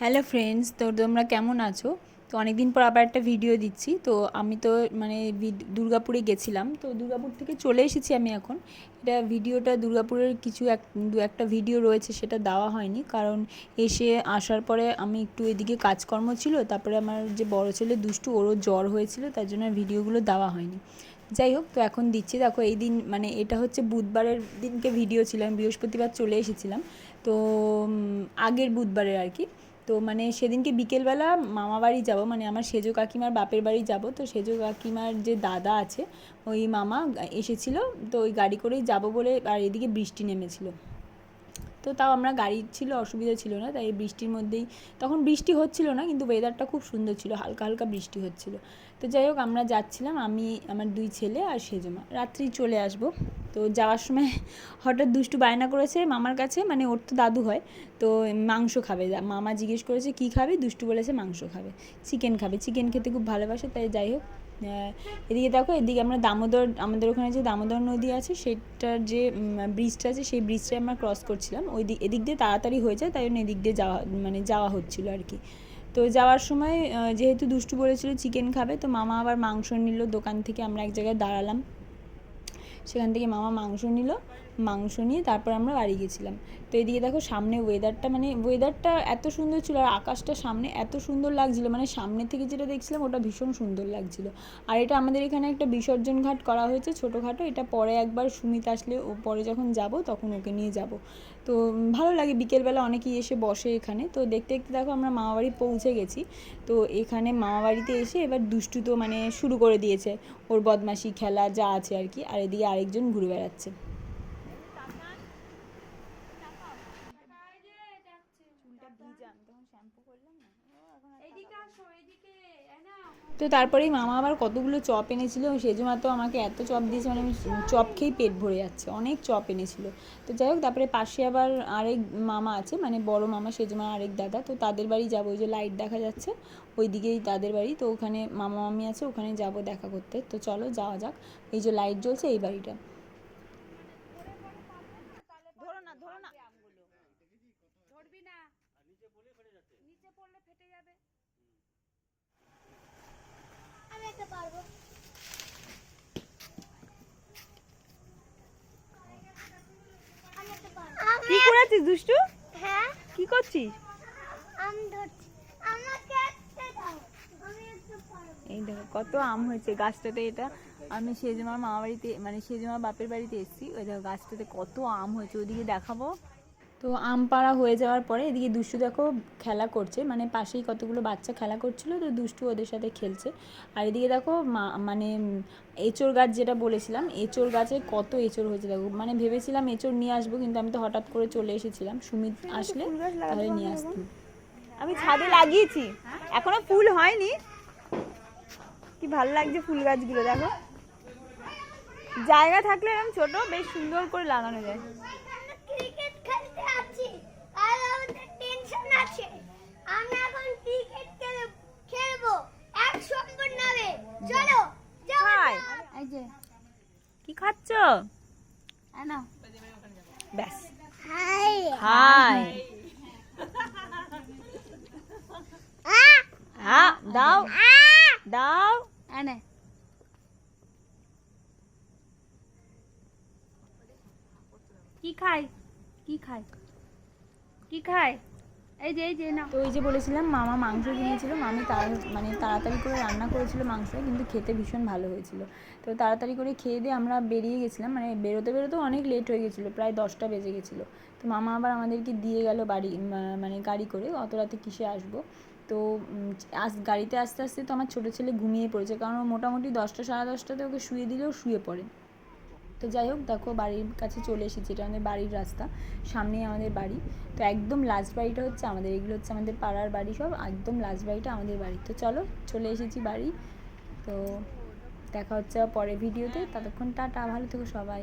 Hello friends, তো তোমরা কেমন আছো? তো অনেক দিন পর আবার একটা ভিডিও দিচ্ছি। তো আমি তো মানে দুর্গাপুরে গেছিলাম, তো দুর্গাপুর থেকে চলে এসেছি আমি এখন। ভিডিওটা দুর্গাপুরের দু একটা ভিডিও রয়েছে, সেটা দেওয়া হয়নি কারণ এসে আসার পরে আমি একটু এদিকে কাজকর্ম ছিল, তারপরে আমার যে বড় ছেলে দুষ্টু, ওরও জ্বর হয়েছিল, তার জন্য ভিডিওগুলো দেওয়া হয়নি। যাই হোক, তো এখন দিচ্ছি। দেখো, এই দিন মানে এটা হচ্ছে বুধবারের দিনকে ভিডিও ছিল, আমি বৃহস্পতিবার চলে এসেছিলাম। তো আগের বুধবারের আর কি। তো মানে সেদিনকে বিকেলবেলা মামা বাড়ি যাব, মানে আমার সেজো কাকিমার বাপের বাড়ি যাব। তো সেজো কাকিমার যে দাদা আছে, ওই মামা এসেছিলো, তো ওই গাড়ি করেই যাব বলে, আর এদিকে বৃষ্টি নেমেছিল। তো তাও আমরা গাড়ি ছিল, অসুবিধা ছিল না। তাই বৃষ্টির মধ্যেই, তখন বৃষ্টি হচ্ছিল না, কিন্তু ওয়েদারটা খুব সুন্দর ছিল, হালকা হালকা বৃষ্টি হচ্ছিল। তো যাই হোক, আমরা যাচ্ছিলাম, আমি, আমার দুই ছেলে আর সেজমা। রাত্রি চলে আসবো। তো যাওয়ার সময় হঠাৎ দুষ্টু বায়না করেছে মামার কাছে, মানে ওর তো দাদু হয়, তো মাংস খাবে। মামা জিজ্ঞেস করেছে কী খাবে, দুষ্টু বলেছে মাংস খাবে, চিকেন খাবে, চিকেন খেতে খুব ভালোবাসে। তাই যাই হোক, এদিকে দেখো, এদিকে আমরা দামোদর, আমাদের ওখানে যে দামোদর নদী আছে, সেটার যে ব্রিজটা আছে, সেই ব্রিজটাই আমরা ক্রস করছিলাম। এদিক দিয়ে তাড়াতাড়ি হয়ে যায়, তাই জন্য এদিক দিয়ে যাওয়া হচ্ছিলো আর কি। তো যাওয়ার সময় যেহেতু দুষ্টু বলেছিল চিকেন খাবে, তো মামা আবার মাংস নিল দোকান থেকে। আমরা এক জায়গায় দাঁড়ালাম, সেখান থেকে মামা মাংস নিল, মাংস নিয়ে তারপর আমরা বাড়ি গেছিলাম। তো এদিকে দেখো, সামনে ওয়েদারটা এত সুন্দর ছিল, আর আকাশটা সামনে এত সুন্দর লাগছিলো, মানে সামনে থেকে যেটা দেখছিলাম ওটা ভীষণ সুন্দর লাগছিলো। আর এটা আমাদের এখানে একটা বিসর্জন ঘাট করা হয়েছে ছোটোখাটো, এটা পরে একবার সুমিত আসলে, ও পরে যখন যাব তখন ওকে নিয়ে যাব। তো ভালো লাগে, বিকেলবেলা অনেকেই এসে বসে এখানে। তো দেখতে দেখতে দেখো আমরা মামাবাড়ি পৌঁছে গেছি। তো এখানে মামাবাড়িতে এসে এবার দুষ্টু তো মানে শুরু করে দিয়েছে ওর বদমাশি খেলা যা আছে আর কি। আর এদিকে আরেকজন ঘুরে বেড়াচ্ছে। তো তারপরেই মামা আবার কতগুলো চপ এনেছিল, সেজমা তো আমাকে এত চপ দিয়েছে, মানে আমি চপ খেয়েই পেট ভরে যাচ্ছে, অনেক চপ এনেছিল। তো যাই হোক, তারপরে পাশে আবার আরেক মামা আছে, মানে বড় মামা সেজমার আরেক দাদা, তো তাদের বাড়ি যাবো। ওই যে লাইট দেখা যাচ্ছে ওই দিকেই তাদের বাড়ি, তো ওখানে মামা মামি আছে, ওখানে যাব দেখা করতে। তো চলো যাওয়া যাক। এই যে লাইট জ্বলছে, এই বাড়িটা। কি করেছিস দুষ্টু? হ্যাঁ, কি করছিস? আমি ধরছি। আমাকে একটা দাও, আমি একটা পারবো। এই দেখো কত আম হয়েছে গাছটাতে। এটা আমি সেজমার মামা বাড়িতে, মানে সেজমার বাপের বাড়িতে এসেছি। ওই দেখো গাছটাতে কত আম হয়েছে, ওদিকে দেখাবো। তো আম পাড়া হয়ে যাওয়ার পরে এদিকে দুষ্টু দেখো খেলা করছে, মানে পাশেই কতগুলো বাচ্চা খেলা করছিল, তো দুষ্টু ওদের সাথে খেলছে। আর এদিকে দেখো মানে এঁচোড় গাছ যেটা বলেছিলাম, এঁচোড় গাছে কত এঁচোড় হয়েছে দেখো। মানে ভেবেছিলাম এঁচোড় নিয়ে আসবো, কিন্তু আমি তো হঠাৎ করে চলে এসেছিলাম, সুমিত আসলে তাহলে নিয়ে আসতাম। আমি ছাদে লাগিয়েছি, এখনো ফুল হয়নি। কি ভালো লাগছে ফুল গাছগুলো দেখো, জায়গা থাকলে এরকম ছোট বেশ সুন্দর করে লাগানো যায়। আমরা ক্রিকেট খেলতে আছি, আর আমাদের টেনশন আছে। আমরা এখন ক্রিকেট খেলবো 1 নম্বর নামে। চলো হাই, এই যে কি খাচ্ছ? না, ব্যাস, হাই হাই, হ্যাঁ দাও দাও। এনে কি খাই, কি খাই, কি খাই, এই যে না। তো ওই যে বলেছিলাম মামা মাংস কিনেছিল, মামি মানে তাড়াতাড়ি করে রান্না করেছিল মাংস, কিন্তু খেতে ভীষণ ভালো হয়েছিল। তো তাড়াতাড়ি করে খেয়ে দিয়ে আমরা বেরিয়ে গেছিলাম, মানে বেরোতে বেরোতেও অনেক লেট হয়ে গেছিলো, প্রায় 10টা বেজে গেছিলো। তো মামা আবার আমাদেরকে দিয়ে গেল বাড়ি, মানে গাড়ি করে, অত রাতে কিসে আসবো। তো গাড়িতে আস্তে আস্তে তো আমার ছোটো ছেলে ঘুমিয়ে পড়েছে, কারণ মোটামুটি 10টা সাড়ে 10টাতে ওকে শুয়ে দিলেও শুয়ে পড়ে। তো যাই হোক, দেখো বাড়ির কাছে চলে এসেছি, এটা আমাদের বাড়ির রাস্তা, সামনেই আমাদের বাড়ি। তো একদম লাস্ট বাড়িটা হচ্ছে আমাদের, এগুলো হচ্ছে আমাদের পাড়ার বাড়ি সব, একদম লাস্ট বাড়িটা আমাদের বাড়ি। তো চলো চলে এসেছি বাড়ি। তো দেখা হচ্ছে পরের ভিডিওতে, ততক্ষণ টাটা, ভালো থেকো সবাই।